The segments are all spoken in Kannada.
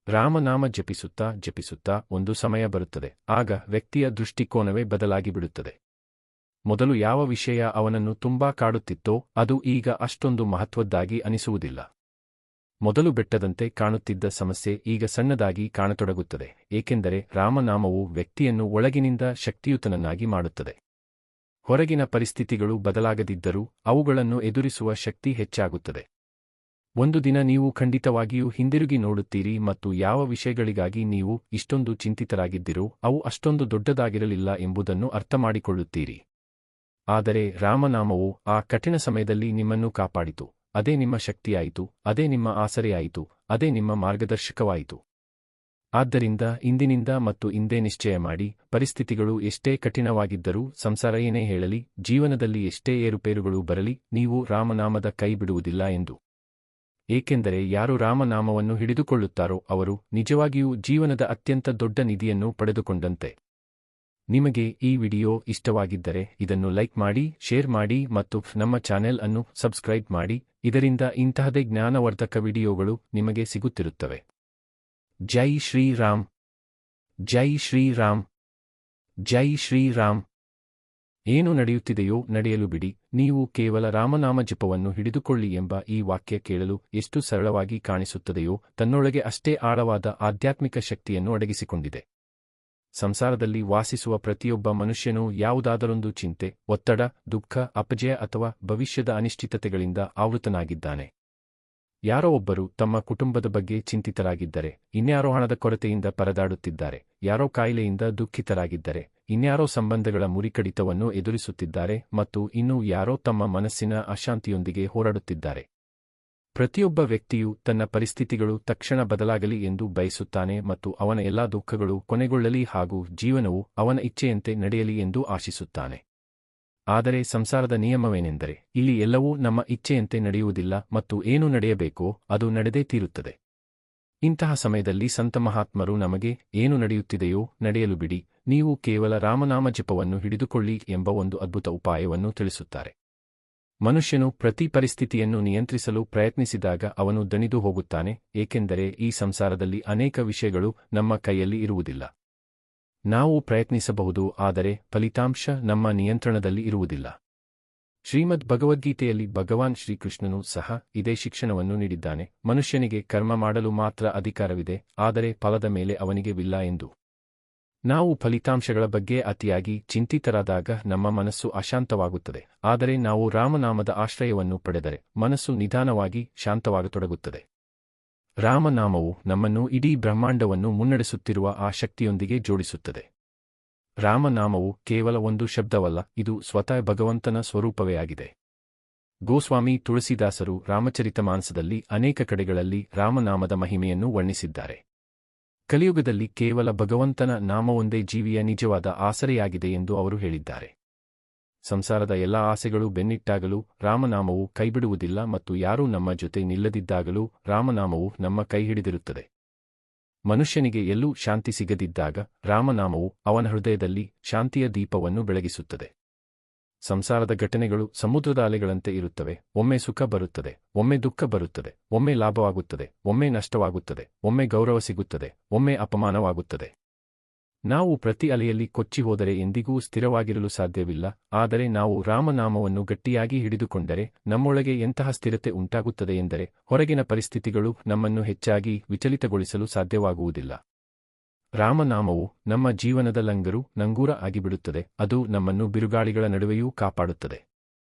ರಾಮನಾಮ ಜಪಿಸುತ್ತಾ ಜಪಿಸುತ್ತಾ ಒಂದು ಸಮಯ ಬರುತ್ತದೆ, ಆಗ ವ್ಯಕ್ತಿಯ ದೃಷ್ಟಿಕೋನವೇ ಬದಲಾಗಿ ಬಿಡುತ್ತದೆ. ಮೊದಲು ಯಾವ ವಿಷಯ ಅವನನ್ನು ತುಂಬಾ ಕಾಡುತ್ತಿತ್ತೋ ಅದು ಈಗ ಅಷ್ಟೊಂದು ಮಹತ್ವದ್ದಾಗಿ ಅನಿಸುವುದಿಲ್ಲ. ಮೊದಲು ಬೆಟ್ಟದಂತೆ ಕಾಣುತ್ತಿದ್ದ ಸಮಸ್ಯೆ ಈಗ ಸಣ್ಣದಾಗಿ ಕಾಣತೊಡಗುತ್ತದೆ, ಏಕೆಂದರೆ ರಾಮನಾಮವು ವ್ಯಕ್ತಿಯನ್ನು ಒಳಗಿನಿಂದ ಶಕ್ತಿಯುತನನ್ನಾಗಿ ಮಾಡುತ್ತದೆ. ಹೊರಗಿನ ಪರಿಸ್ಥಿತಿಗಳು ಬದಲಾಗದಿದ್ದರೂ ಅವುಗಳನ್ನು ಎದುರಿಸುವ ಶಕ್ತಿ ಹೆಚ್ಚಾಗುತ್ತದೆ. ಒಂದು ದಿನ ನೀವು ಖಂಡಿತವಾಗಿಯೂ ಹಿಂದಿರುಗಿ ನೋಡುತ್ತೀರಿ ಮತ್ತು ಯಾವ ವಿಷಯಗಳಿಗಾಗಿ ನೀವು ಇಷ್ಟೊಂದು ಚಿಂತಿತರಾಗಿದ್ದಿರೋ ಅವು ಅಷ್ಟೊಂದು ದೊಡ್ಡದಾಗಿರಲಿಲ್ಲ ಎಂಬುದನ್ನು ಅರ್ಥಮಾಡಿಕೊಳ್ಳುತ್ತೀರಿ. ಆದರೆ ರಾಮನಾಮವು ಆ ಕಠಿಣ ಸಮಯದಲ್ಲಿ ನಿಮ್ಮನ್ನು ಕಾಪಾಡಿತು. ಅದೇ ನಿಮ್ಮ ಶಕ್ತಿಯಾಯಿತು, ಅದೇ ನಿಮ್ಮ ಆಸರೆಯಾಯಿತು, ಅದೇ ನಿಮ್ಮ ಮಾರ್ಗದರ್ಶಕವಾಯಿತು. ಆದ್ದರಿಂದ ಇಂದಿನಿಂದ ಮತ್ತು ಇಂದೇ ನಿಶ್ಚಯ ಮಾಡಿ, ಪರಿಸ್ಥಿತಿಗಳು ಎಷ್ಟೇ ಕಠಿಣವಾಗಿದ್ದರೂ, ಸಂಸಾರ ಏನೇ ಹೇಳಲಿ, ಜೀವನದಲ್ಲಿ ಎಷ್ಟೇ ಏರುಪೇರುಗಳು ಬರಲಿ, ನೀವು ರಾಮನಾಮದ ಕೈ ಬಿಡುವುದಿಲ್ಲ ಎಂದು. ಏಕೆಂದರೆ ಯಾರು ರಾಮನಾಮವನ್ನು ಹಿಡಿದುಕೊಳ್ಳುತ್ತಾರೋ ಅವರು ನಿಜವಾಗಿಯೂ ಜೀವನದ ಅತ್ಯಂತ ದೊಡ್ಡ ನಿಧಿಯನ್ನು ಪಡೆದುಕೊಂಡಂತೆ. ನಿಮಗೆ ಈ ವಿಡಿಯೋ ಇಷ್ಟವಾಗಿದ್ದರೆ ಇದನ್ನು ಲೈಕ್ ಮಾಡಿ, ಶೇರ್ ಮಾಡಿ ಮತ್ತು ನಮ್ಮ ಚಾನೆಲ್ ಅನ್ನು ಸಬ್ಸ್ಕ್ರೈಬ್ ಮಾಡಿ. ಇದರಿಂದ ಇಂತಹದೇ ಜ್ಞಾನವರ್ಧಕ ವಿಡಿಯೋಗಳು ನಿಮಗೆ ಸಿಗುತ್ತಿರುತ್ತವೆ. ಜೈ ಶ್ರೀರಾಮ್, ಜೈ ಶ್ರೀರಾಮ್, ಜೈ ಶ್ರೀರಾಮ್. ಏನು ನಡೆಯುತ್ತಿದೆಯೋ ನಡೆಯಲು ಬಿಡಿ, ನೀವು ಕೇವಲ ರಾಮನಾಮ ಜಪವನ್ನು ಹಿಡಿದುಕೊಳ್ಳಿ ಎಂಬ ಈ ವಾಕ್ಯ ಕೇಳಲು ಎಷ್ಟು ಸರಳವಾಗಿ ಕಾಣಿಸುತ್ತದೆಯೋ ತನ್ನೊಳಗೆ ಅಷ್ಟೇ ಆಳವಾದ ಆಧ್ಯಾತ್ಮಿಕ ಶಕ್ತಿಯನ್ನು ಅಡಗಿಸಿಕೊಂಡಿದೆ. ಸಂಸಾರದಲ್ಲಿ ವಾಸಿಸುವ ಪ್ರತಿಯೊಬ್ಬ ಮನುಷ್ಯನೂ ಯಾವುದಾದರೊಂದು ಚಿಂತೆ, ಒತ್ತಡ, ದುಃಖ, ಅಪಜಯ ಅಥವಾ ಭವಿಷ್ಯದ ಅನಿಶ್ಚಿತತೆಗಳಿಂದ ಆವೃತನಾಗಿದ್ದಾನೆ. ಯಾರೋ ಒಬ್ಬರು ತಮ್ಮ ಕುಟುಂಬದ ಬಗ್ಗೆ ಚಿಂತಿತರಾಗಿದ್ದರೆ, ಇನ್ಯಾರೋ ಹಣದ ಕೊರತೆಯಿಂದ ಪರದಾಡುತ್ತಿದ್ದಾರೆ, ಯಾರೋ ಕಾಯಿಲೆಯಿಂದ ದುಃಖಿತರಾಗಿದ್ದರೆ, ಇನ್ಯಾರೋ ಸಂಬಂಧಗಳ ಮುರಿಕಡಿತವನ್ನು ಎದುರಿಸುತ್ತಿದ್ದಾರೆ ಮತ್ತು ಇನ್ನೂ ಯಾರೋ ತಮ್ಮ ಮನಸ್ಸಿನ ಅಶಾಂತಿಯೊಂದಿಗೆ ಹೋರಾಡುತ್ತಿದ್ದಾರೆ. ಪ್ರತಿಯೊಬ್ಬ ವ್ಯಕ್ತಿಯು ತನ್ನ ಪರಿಸ್ಥಿತಿಗಳು ತಕ್ಷಣ ಬದಲಾಗಲಿ ಎಂದು ಬಯಸುತ್ತಾನೆ ಮತ್ತು ಅವನ ಎಲ್ಲಾ ದುಃಖಗಳು ಕೊನೆಗೊಳ್ಳಲಿ ಹಾಗೂ ಜೀವನವು ಅವನ ಇಚ್ಛೆಯಂತೆ ನಡೆಯಲಿ ಎಂದು ಆಶಿಸುತ್ತಾನೆ. ಆದರೆ ಸಂಸಾರದ ನಿಯಮವೇನೆಂದರೆ, ಇಲ್ಲಿ ಎಲ್ಲವೂ ನಮ್ಮ ಇಚ್ಛೆಯಂತೆ ನಡೆಯುವುದಿಲ್ಲ ಮತ್ತು ಏನು ನಡೆಯಬೇಕೋ ಅದು ನಡೆದೇ ತೀರುತ್ತದೆ. ಇಂತಹ ಸಮಯದಲ್ಲಿ ಸಂತ ಮಹಾತ್ಮರು ನಮಗೆ ಏನು ನಡೆಯುತ್ತಿದೆಯೋ ನಡೆಯಲು ಬಿಡಿ, ನೀವು ಕೇವಲ ರಾಮನಾಮ ಜಪವನ್ನು ಹಿಡಿದುಕೊಳ್ಳಿ ಎಂಬ ಒಂದು ಅದ್ಭುತ ಉಪಾಯವನ್ನು ತಿಳಿಸುತ್ತಾರೆ. ಮನುಷ್ಯನು ಪ್ರತಿ ಪರಿಸ್ಥಿತಿಯನ್ನು ನಿಯಂತ್ರಿಸಲು ಪ್ರಯತ್ನಿಸಿದಾಗ ಅವನು ದಣಿದು ಹೋಗುತ್ತಾನೆ, ಏಕೆಂದರೆ ಈ ಸಂಸಾರದಲ್ಲಿ ಅನೇಕ ವಿಷಯಗಳು ನಮ್ಮ ಕೈಯಲ್ಲಿ ಇರುವುದಿಲ್ಲ. ನಾವು ಪ್ರಯತ್ನಿಸಬಹುದು, ಆದರೆ ಫಲಿತಾಂಶ ನಮ್ಮ ನಿಯಂತ್ರಣದಲ್ಲಿ ಇರುವುದಿಲ್ಲ. ಶ್ರೀಮದ್ ಭಗವದ್ಗೀತೆಯಲ್ಲಿ ಭಗವಾನ್ ಶ್ರೀಕೃಷ್ಣನು ಸಹ ಇದೇ ಶಿಕ್ಷಣವನ್ನು ನೀಡಿದ್ದಾನೆ. ಮನುಷ್ಯನಿಗೆ ಕರ್ಮ ಮಾಡಲು ಮಾತ್ರ ಅಧಿಕಾರವಿದೆ, ಆದರೆ ಫಲದ ಮೇಲೆ ಅವನಿಗೆ ವಿಲ್ಲ ಎಂದು. ನಾವು ಫಲಿತಾಂಶಗಳ ಬಗ್ಗೆ ಅತಿಯಾಗಿ ಚಿಂತಿತರಾದಾಗ ನಮ್ಮ ಮನಸ್ಸು ಅಶಾಂತವಾಗುತ್ತದೆ, ಆದರೆ ನಾವು ರಾಮನಾಮದ ಆಶ್ರಯವನ್ನು ಪಡೆದರೆ ಮನಸ್ಸು ನಿಧಾನವಾಗಿ ಶಾಂತವಾಗತೊಡಗುತ್ತದೆ. ರಾಮನಾಮವು ನಮ್ಮನ್ನು ಇಡೀ ಬ್ರಹ್ಮಾಂಡವನ್ನು ಮುನ್ನಡೆಸುತ್ತಿರುವ ಆ ಶಕ್ತಿಯೊಂದಿಗೆ ಜೋಡಿಸುತ್ತದೆ. ರಾಮನಾಮವು ಕೇವಲ ಒಂದು ಶಬ್ದವಲ್ಲ, ಇದು ಸ್ವತಃ ಭಗವಂತನ ಸ್ವರೂಪವೇ ಆಗಿದೆ. ಗೋಸ್ವಾಮಿ ತುಳಸಿದಾಸರು ರಾಮಚರಿತಮಾನಸದಲ್ಲಿ ಅನೇಕ ಕಡೆಗಳಲ್ಲಿ ರಾಮನಾಮದ ಮಹಿಮೆಯನ್ನು ವರ್ಣಿಸಿದ್ದಾರೆ. ಕಲಿಯುಗದಲ್ಲಿ ಕೇವಲ ಭಗವಂತನ ನಾಮವೊಂದೇ ಜೀವಿಯ ನಿಜವಾದ ಆಸರೆಯಾಗಿದೆ ಎಂದು ಅವರು ಹೇಳಿದ್ದಾರೆ. ಸಂಸಾರದ ಎಲ್ಲಾ ಆಸೆಗಳು ಬೆನ್ನಿಟ್ಟಾಗಲೂ ರಾಮನಾಮವು ಕೈಬಿಡುವುದಿಲ್ಲ ಮತ್ತು ಯಾರೂ ನಮ್ಮ ಜೊತೆ ನಿಲ್ಲದಿದ್ದಾಗಲೂ ರಾಮನಾಮವು ನಮ್ಮ ಕೈ ಹಿಡಿದಿರುತ್ತದೆ. ಮನುಷ್ಯನಿಗೆ ಎಲ್ಲೂ ಶಾಂತಿ ಸಿಗದಿದ್ದಾಗ ರಾಮನಾಮವು ಅವನ ಹೃದಯದಲ್ಲಿ ಶಾಂತಿಯ ದೀಪವನ್ನು ಬೆಳಗಿಸುತ್ತದೆ. ಸಂಸಾರದ ಘಟನೆಗಳು ಸಮುದ್ರದ ಅಲೆಗಳಂತೆ ಇರುತ್ತವೆ. ಒಮ್ಮೆ ಸುಖ ಬರುತ್ತದೆ, ಒಮ್ಮೆ ದುಃಖ ಬರುತ್ತದೆ, ಒಮ್ಮೆ ಲಾಭವಾಗುತ್ತದೆ, ಒಮ್ಮೆ ನಷ್ಟವಾಗುತ್ತದೆ, ಒಮ್ಮೆ ಗೌರವ ಸಿಗುತ್ತದೆ, ಒಮ್ಮೆ ಅಪಮಾನವಾಗುತ್ತದೆ. ನಾವು ಪ್ರತಿ ಅಲೆಯಲ್ಲಿ ಕೊಚ್ಚಿ ಹೋದರೆ ಎಂದಿಗೂ ಸ್ಥಿರವಾಗಿರಲು ಸಾಧ್ಯವಿಲ್ಲ, ಆದರೆ ನಾವು ರಾಮನಾಮವನ್ನು ಗಟ್ಟಿಯಾಗಿ ಹಿಡಿದುಕೊಂಡರೆ ನಮ್ಮೊಳಗೆ ಎಂತಹ ಸ್ಥಿರತೆ ಉಂಟಾಗುತ್ತದೆ ಎಂದರೆ ಹೊರಗಿನ ಪರಿಸ್ಥಿತಿಗಳು ನಮ್ಮನ್ನು ಹೆಚ್ಚಾಗಿ ವಿಚಲಿತಗೊಳಿಸಲು ಸಾಧ್ಯವಾಗುವುದಿಲ್ಲ. ರಾಮನಾಮವು ನಮ್ಮ ಜೀವನದ ನಂಗೂರ ಆಗಿಬಿಡುತ್ತದೆ, ಅದು ನಮ್ಮನ್ನು ಬಿರುಗಾಳಿಗಳ ನಡುವೆಯೂ ಕಾಪಾಡುತ್ತದೆ.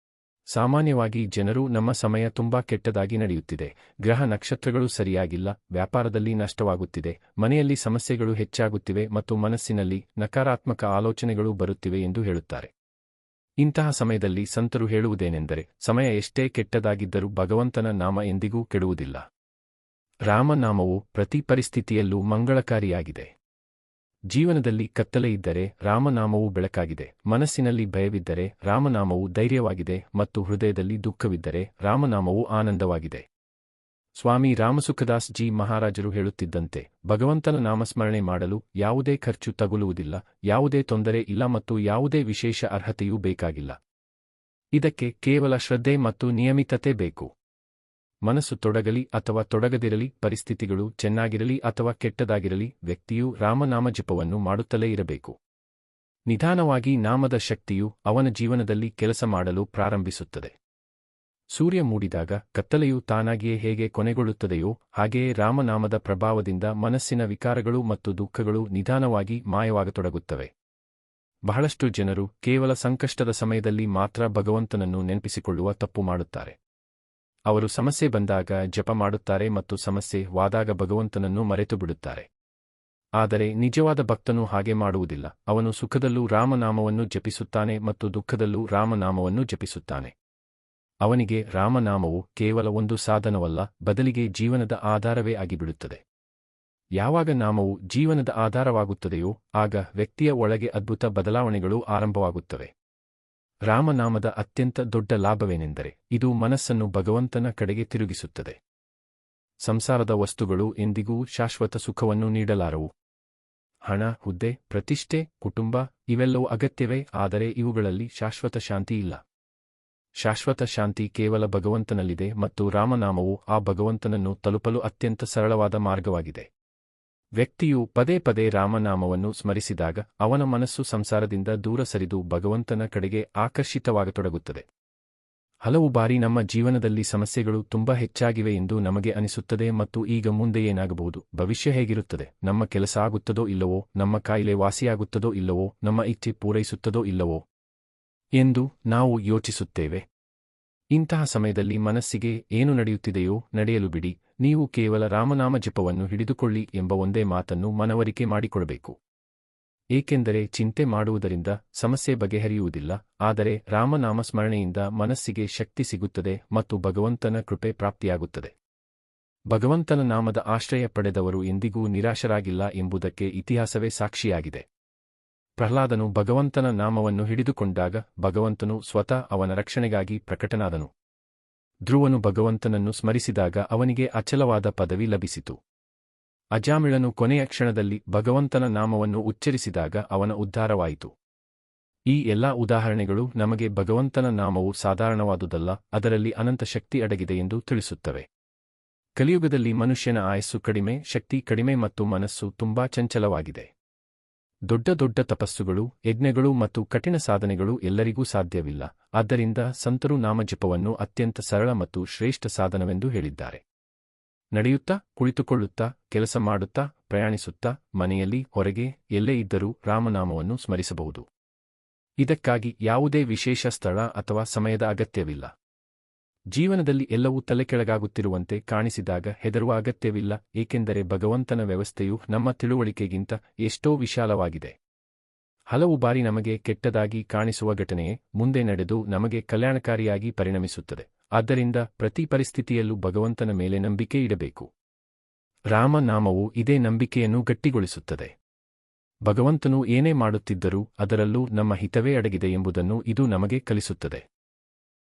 ಸಾಮಾನ್ಯವಾಗಿ ಜನರು ನಮ್ಮ ಸಮಯ ತುಂಬಾ ಕೆಟ್ಟದಾಗಿ ನಡೆಯುತ್ತಿದೆ, ಗ್ರಹ ನಕ್ಷತ್ರಗಳು ಸರಿಯಾಗಿಲ್ಲ, ವ್ಯಾಪಾರದಲ್ಲಿ ನಷ್ಟವಾಗುತ್ತಿದೆ, ಮನೆಯಲ್ಲಿ ಸಮಸ್ಯೆಗಳು ಹೆಚ್ಚಾಗುತ್ತಿವೆ ಮತ್ತು ಮನಸ್ಸಿನಲ್ಲಿ ನಕಾರಾತ್ಮಕ ಆಲೋಚನೆಗಳು ಬರುತ್ತಿವೆ ಎಂದು ಹೇಳುತ್ತಾರೆ. ಇಂತಹ ಸಮಯದಲ್ಲಿ ಸಂತರು ಹೇಳುವುದೇನೆಂದರೆ, ಸಮಯ ಎಷ್ಟೇ ಕೆಟ್ಟದಾಗಿದ್ದರೂ ಭಗವಂತನ ನಾಮ ಎಂದಿಗೂ ಕೆಡುವುದಿಲ್ಲ. ರಾಮನಾಮವು ಪ್ರತಿ ಪರಿಸ್ಥಿತಿಯಲ್ಲೂ ಮಂಗಳಕಾರಿಯಾಗಿದೆ. ಜೀವನದಲ್ಲಿ ಕತ್ತಲೆ ಇದ್ದರೆ ರಾಮನಾಮವು ಬೆಳಕಾಗಿದೆ, ಮನಸ್ಸಿನಲ್ಲಿ ಭಯವಿದ್ದರೆ ರಾಮನಾಮವು ಧೈರ್ಯವಾಗಿದೆ ಮತ್ತು ಹೃದಯದಲ್ಲಿ ದುಃಖವಿದ್ದರೆ ರಾಮನಾಮವು ಆನಂದವಾಗಿದೆ. ಸ್ವಾಮಿ ರಾಮಸುಖದಾಸ್ ಜಿ ಮಹಾರಾಜರು ಹೇಳುತ್ತಿದ್ದಂತೆ, ಭಗವಂತನ ನಾಮಸ್ಮರಣೆ ಮಾಡಲು ಯಾವುದೇ ಖರ್ಚು ತಗುಲುವುದಿಲ್ಲ, ಯಾವುದೇ ತೊಂದರೆ ಇಲ್ಲ ಮತ್ತು ಯಾವುದೇ ವಿಶೇಷ ಅರ್ಹತೆಯೂ ಬೇಕಾಗಿಲ್ಲ. ಇದಕ್ಕೆ ಕೇವಲ ಶ್ರದ್ಧೆ ಮತ್ತು ನಿಯಮಿತತೆ ಬೇಕು. ಮನಸ್ಸು ತೊಡಗಲಿ ಅಥವಾ ತೊಡಗದಿರಲಿ, ಪರಿಸ್ಥಿತಿಗಳು ಚೆನ್ನಾಗಿರಲಿ ಅಥವಾ ಕೆಟ್ಟದಾಗಿರಲಿ, ವ್ಯಕ್ತಿಯು ರಾಮನಾಮ ಜಪವನ್ನು ಮಾಡುತ್ತಲೇ ಇರಬೇಕು. ನಿಧಾನವಾಗಿ ನಾಮದ ಶಕ್ತಿಯು ಅವನ ಜೀವನದಲ್ಲಿ ಕೆಲಸ ಮಾಡಲು ಪ್ರಾರಂಭಿಸುತ್ತದೆ. ಸೂರ್ಯ ಮೂಡಿದಾಗ ಕತ್ತಲೆಯು ತಾನಾಗಿಯೇ ಹೇಗೆ ಕೊನೆಗೊಳ್ಳುತ್ತದೆಯೋ ಹಾಗೆಯೇ ರಾಮನಾಮದ ಪ್ರಭಾವದಿಂದ ಮನಸ್ಸಿನ ವಿಕಾರಗಳು ಮತ್ತು ದುಃಖಗಳು ನಿಧಾನವಾಗಿ ಮಾಯವಾಗತೊಡಗುತ್ತವೆ. ಬಹಳಷ್ಟು ಜನರು ಕೇವಲ ಸಂಕಷ್ಟದ ಸಮಯದಲ್ಲಿ ಮಾತ್ರ ಭಗವಂತನನ್ನು ನೆನಪಿಸಿಕೊಳ್ಳುವ ತಪ್ಪು ಮಾಡುತ್ತಾರೆ. ಅವರು ಸಮಸ್ಯೆ ಬಂದಾಗ ಜಪ ಮಾಡುತ್ತಾರೆ ಮತ್ತು ಸಮಸ್ಯೆ ವಾದಾಗ ಭಗವಂತನನ್ನು ಮರೆತುಬಿಡುತ್ತಾರೆ. ಆದರೆ ನಿಜವಾದ ಭಕ್ತನು ಹಾಗೆ ಮಾಡುವುದಿಲ್ಲ. ಅವನು ಸುಖದಲ್ಲೂ ರಾಮನಾಮವನ್ನು ಜಪಿಸುತ್ತಾನೆ ಮತ್ತು ದುಃಖದಲ್ಲೂ ರಾಮನಾಮವನ್ನು ಜಪಿಸುತ್ತಾನೆ. ಅವನಿಗೆ ರಾಮನಾಮವು ಕೇವಲ ಒಂದು ಸಾಧನವಲ್ಲ, ಬದಲಿಗೆ ಜೀವನದ ಆಧಾರವೇ ಆಗಿಬಿಡುತ್ತದೆ. ಯಾವಾಗ ನಾಮವು ಜೀವನದ ಆಧಾರವಾಗುತ್ತದೆಯೋ ಆಗ ವ್ಯಕ್ತಿಯ ಒಳಗೆ ಅದ್ಭುತ ಬದಲಾವಣೆಗಳು ಆರಂಭವಾಗುತ್ತವೆ. ರಾಮನಾಮದ ಅತ್ಯಂತ ದೊಡ್ಡ ಲಾಭವೇನೆಂದರೆ ಇದು ಮನಸ್ಸನ್ನು ಭಗವಂತನ ಕಡೆಗೆ ತಿರುಗಿಸುತ್ತದೆ. ಸಂಸಾರದ ವಸ್ತುಗಳು ಎಂದಿಗೂ ಶಾಶ್ವತ ಸುಖವನ್ನು ನೀಡಲಾರವು. ಹಣ, ಹುದ್ದೆ, ಪ್ರತಿಷ್ಠೆ, ಕುಟುಂಬ ಇವೆಲ್ಲವೂ ಅಗತ್ಯವೇ, ಆದರೆ ಇವುಗಳಲ್ಲಿ ಶಾಶ್ವತ ಶಾಂತಿ ಇಲ್ಲ. ಶಾಶ್ವತ ಶಾಂತಿ ಕೇವಲ ಭಗವಂತನಲ್ಲಿದೆ ಮತ್ತು ರಾಮನಾಮವು ಆ ಭಗವಂತನನ್ನು ತಲುಪಲು ಅತ್ಯಂತ ಸರಳವಾದ ಮಾರ್ಗವಾಗಿದೆ. ವ್ಯಕ್ತಿಯು ಪದೇ ಪದೇ ರಾಮನಾಮವನ್ನು ಸ್ಮರಿಸಿದಾಗ ಅವನ ಮನಸ್ಸು ಸಂಸಾರದಿಂದ ದೂರ ಸರಿದು ಭಗವಂತನ ಕಡೆಗೆ ಆಕರ್ಷಿತವಾಗತೊಡಗುತ್ತದೆ. ಹಲವು ಬಾರಿ ನಮ್ಮ ಜೀವನದಲ್ಲಿ ಸಮಸ್ಯೆಗಳು ತುಂಬಾ ಹೆಚ್ಚಾಗಿವೆ ಎಂದು ನಮಗೆ ಅನಿಸುತ್ತದೆ ಮತ್ತು ಈಗ ಮುಂದೆ ಏನಾಗಬಹುದು, ಭವಿಷ್ಯ ಹೇಗಿರುತ್ತದೆ, ನಮ್ಮ ಕೆಲಸ ಆಗುತ್ತದೋ ಇಲ್ಲವೋ, ನಮ್ಮ ಕಾಯಿಲೆ ವಾಸಿಯಾಗುತ್ತದೋ ಇಲ್ಲವೋ, ನಮ್ಮ ಇಚ್ಛೆ ಪೂರೈಸುತ್ತದೋ ಇಲ್ಲವೋ ಎಂದು ನಾವು ಯೋಚಿಸುತ್ತೇವೆ. ಇಂತಹ ಸಮಯದಲ್ಲಿ ಮನಸ್ಸಿಗೆ ಏನು ನಡೆಯುತ್ತಿದೆಯೋ ನಡೆಯಲು ಬಿಡಿ, ನೀವು ಕೇವಲ ರಾಮನಾಮ ಜಪವನ್ನು ಹಿಡಿದುಕೊಳ್ಳಿ ಎಂಬ ಒಂದೇ ಮಾತನ್ನು ಮನವರಿಕೆ ಮಾಡಿಕೊಡಬೇಕು. ಏಕೆಂದರೆ ಚಿಂತೆ ಮಾಡುವುದರಿಂದ ಸಮಸ್ಯೆ ಬಗೆಹರಿಯುವುದಿಲ್ಲ, ಆದರೆ ರಾಮನಾಮ ಸ್ಮರಣೆಯಿಂದ ಮನಸ್ಸಿಗೆ ಶಕ್ತಿ ಸಿಗುತ್ತದೆ ಮತ್ತು ಭಗವಂತನ ಕೃಪೆ ಪ್ರಾಪ್ತಿಯಾಗುತ್ತದೆ. ಭಗವಂತನ ನಾಮದ ಆಶ್ರಯ ಪಡೆದವರು ಎಂದಿಗೂ ನಿರಾಶರಾಗಿಲ್ಲ ಎಂಬುದಕ್ಕೆ ಇತಿಹಾಸವೇ ಸಾಕ್ಷಿಯಾಗಿದೆ. ಪ್ರಹ್ಲಾದನು ಭಗವಂತನ ನಾಮವನ್ನು ಹಿಡಿದುಕೊಂಡಾಗ ಭಗವಂತನು ಸ್ವತಃ ಅವನ ರಕ್ಷಣೆಗಾಗಿ ಪ್ರಕಟನಾದನು. ಧ್ರುವನು ಭಗವಂತನನ್ನು ಸ್ಮರಿಸಿದಾಗ ಅವನಿಗೆ ಅಚಲವಾದ ಪದವಿ ಲಭಿಸಿತು. ಅಜಾಮಿಳನು ಕೊನೆಯ ಕ್ಷಣದಲ್ಲಿ ಭಗವಂತನ ನಾಮವನ್ನು ಉಚ್ಚರಿಸಿದಾಗ ಅವನ ಉದ್ಧಾರವಾಯಿತು. ಈ ಎಲ್ಲಾ ಉದಾಹರಣೆಗಳು ನಮಗೆ ಭಗವಂತನ ನಾಮವು ಸಾಧಾರಣವಾದುದಲ್ಲ, ಅದರಲ್ಲಿ ಅನಂತ ಶಕ್ತಿ ಅಡಗಿದೆ ಎಂದು ತಿಳಿಸುತ್ತವೆ. ಕಲಿಯುಗದಲ್ಲಿ ಮನುಷ್ಯನ ಆಯಸ್ಸು ಕಡಿಮೆ, ಶಕ್ತಿ ಕಡಿಮೆ ಮತ್ತು ಮನಸ್ಸು ತುಂಬಾ ಚಂಚಲವಾಗಿದೆ. ದೊಡ್ಡ ದೊಡ್ಡ ತಪಸ್ಸುಗಳು, ಯಜ್ಞಗಳು ಮತ್ತು ಕಠಿಣ ಸಾಧನೆಗಳು ಎಲ್ಲರಿಗೂ ಸಾಧ್ಯವಿಲ್ಲ. ಆದ್ದರಿಂದ ಸಂತರು ನಾಮಜಪವನ್ನು ಅತ್ಯಂತ ಸರಳ ಮತ್ತು ಶ್ರೇಷ್ಠ ಸಾಧನವೆಂದು ಹೇಳಿದ್ದಾರೆ. ನಡೆಯುತ್ತಾ, ಕುಳಿತುಕೊಳ್ಳುತ್ತಾ, ಕೆಲಸ ಮಾಡುತ್ತಾ, ಪ್ರಯಾಣಿಸುತ್ತಾ, ಮನೆಯಲ್ಲಿ, ಹೊರಗೆ, ಎಲ್ಲೇ ಇದ್ದರೂ ರಾಮನಾಮವನ್ನು ಸ್ಮರಿಸಬಹುದು. ಇದಕ್ಕಾಗಿ ಯಾವುದೇ ವಿಶೇಷ ಸ್ಥಳ ಅಥವಾ ಸಮಯದ ಅಗತ್ಯವಿಲ್ಲ. ಜೀವನದಲ್ಲಿ ಎಲ್ಲವೂ ತಲೆಕೆಳಗಾಗುತ್ತಿರುವಂತೆ ಕಾಣಿಸಿದಾಗ ಹೆದರುವ ಅಗತ್ಯವಿಲ್ಲ, ಏಕೆಂದರೆ ಭಗವಂತನ ವ್ಯವಸ್ಥೆಯು ನಮ್ಮ ತಿಳುವಳಿಕೆಗಿಂತ ಎಷ್ಟೋ ವಿಶಾಲವಾಗಿದೆ. ಹಲವು ಬಾರಿ ನಮಗೆ ಕೆಟ್ಟದಾಗಿ ಕಾಣಿಸುವ ಘಟನೆಯೇ ಮುಂದೆ ನಡೆದು ನಮಗೆ ಕಲ್ಯಾಣಕಾರಿಯಾಗಿ ಪರಿಣಮಿಸುತ್ತದೆ. ಆದ್ದರಿಂದ ಪ್ರತಿ ಪರಿಸ್ಥಿತಿಯಲ್ಲೂ ಭಗವಂತನ ಮೇಲೆ ನಂಬಿಕೆ ಇಡಬೇಕು. ರಾಮನಾಮವು ಇದೇ ನಂಬಿಕೆಯನ್ನು ಗಟ್ಟಿಗೊಳಿಸುತ್ತದೆ. ಭಗವಂತನು ಏನೇ ಮಾಡುತ್ತಿದ್ದರೂ ಅದರಲ್ಲೂ ನಮ್ಮ ಹಿತವೇ ಅಡಗಿದೆ ಎಂಬುದನ್ನು ಇದು ನಮಗೆ ಕಲಿಸುತ್ತದೆ.